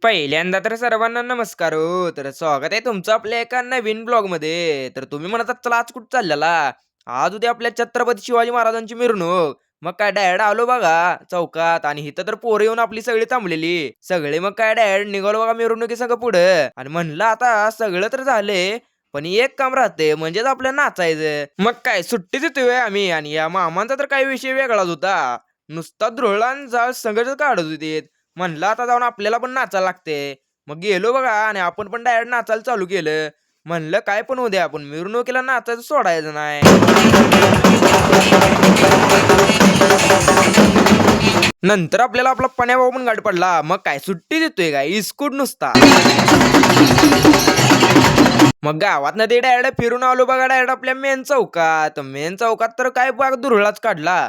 पहिल्यांदा तर सर्वांना नमस्कार हो. तर स्वागत आहे तुमचं आपल्या एका नवीन ब्लॉग मध्ये. तर तुम्ही म्हणत आहात, चला आज कुठं चाललेला? आज उद्या आपल्या छत्रपती शिवाजी महाराजांची मिरवणूक. मग काय डायरेक्ट आलो बघा चौकात, आणि इथं तर पोरं येऊन आपली सगळी थांबलेली. सगळे मग काय डायरेक्ट निघालो बघा मिरवणुकी सगळं पुढं. आणि म्हणलं आता सगळं तर झाले, पण एक काम राहते, म्हणजेच आपलं नाचायचं. मग काय सुट्टीच येतोय आम्ही, आणि या मामांचा तर काही विषय वेगळाच होता. नुसता धुरळा आणि जाळ सगळंच काढत होते. म्हणलं आता जाऊन आपल्याला पण नाचायला लागते. मग गेलो बघा, आणि आपण पण डायरेक्ट नाचायला चालू केलं. म्हणलं काय पण होऊ द्या, आपण मिरवणुकीला नाचायचं सोडायचं नाही. नंतर आपल्याला आपला पण्या भाऊ पण गाठ पडला. मग काय सुट्टी देतोय काय, इस्कूट नुसता. मग गावात ना ते डायरेक्ट फिरून आलो बघा डायरेक्ट आपल्या मेन चौकात तर काय बघ धुरळाच काढला.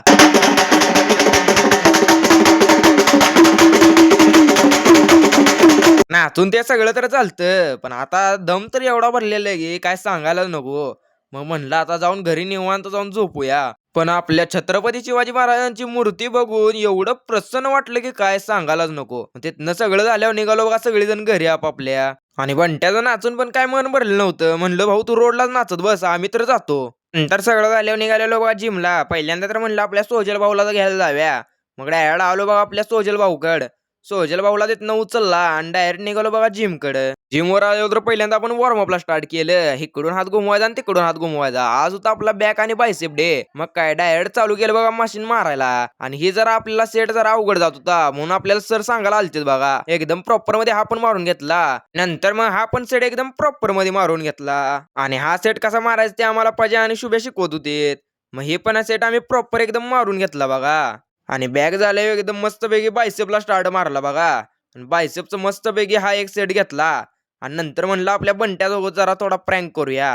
नाचून ते सगळं तर चालतं, पण आता दम तर एवढा भरलेला आहे की काय सांगायला नको. मग म्हणलं आता जाऊन घरी निवांत जाऊन झोपूया. पण आपल्या छत्रपती शिवाजी महाराजांची मूर्ती बघून एवढं प्रसन्न वाटलं की काय सांगायलाच नको. तिथनं सगळं झाल्यावर निघालो बघा सगळेजण घरी आपापल्या. आणि बंट्याचं नाचून पण काय मन भरलं नव्हतं. म्हणलं भाऊ तू रोडलाच नाचत बस, आम्ही तर जातो. नंतर सगळं झाल्यावर निघालेलो बघा जिमला. पहिल्यांदा तर म्हणलं आपल्या सोजल भाऊला घ्यायला जाव्या. मग डायरेक्ट आलो बघा आपल्या सोजल भाऊकड. सोजल भाऊला तिथनं उचलला आणि डायरेक्ट निघालो बघा जिमकडे. जिमवर आलो तर पहिल्यांदा आपण वॉर्मअपला स्टार्ट केलं. इकडून हात घुमवायचा आणि तिकडून हात घुमवायचा. आज होता आपला बॅक आणि बायसेप डे. मग काय डायरेक्ट चालू केलं बघा मशीन मारायला. आणि ही जरा आपल्याला सेट जरा अवघड जात होता, म्हणून आपल्याला सर सांगायला आलते बघा. एकदम प्रॉपर मध्ये हा पण मारून घेतला. नंतर मग हा पण सेट एकदम प्रॉपर मध्ये मारून घेतला. आणि हा सेट कसा मारायचा ते आम्हाला पजा आणि शुभे शिकवत होते. मग हे पण सेट आम्ही प्रॉपर एकदम मारून घेतला बघा. आणि बॅग झाले एकदम मस्तपैकी बायसेपला स्टार्ट मारला बघा. आणि बायसेपचं मस्तपैकी हा एक सेट घेतला. आणि नंतर म्हणलं आपल्या बंट्यासोबत जरा थोडा प्रँक करूया.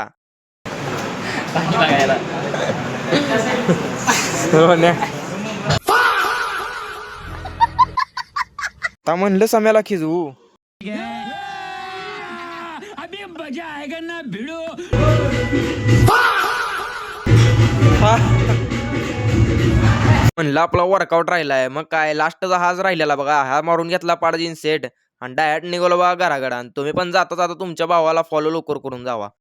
आता म्हणलं सम्याला खिजवू. म्हणलं आपला वर्कआउट राहिलाय. मग काय लास्टचा हाच राहिलेला बघा. हा मारून घेतला पाडजीन सेट आणि डायरेक्ट निघालो बघा घराकडे. तुम्ही पण जाता जाता तुमच्या भावाला फॉलो लवकर करून जावा.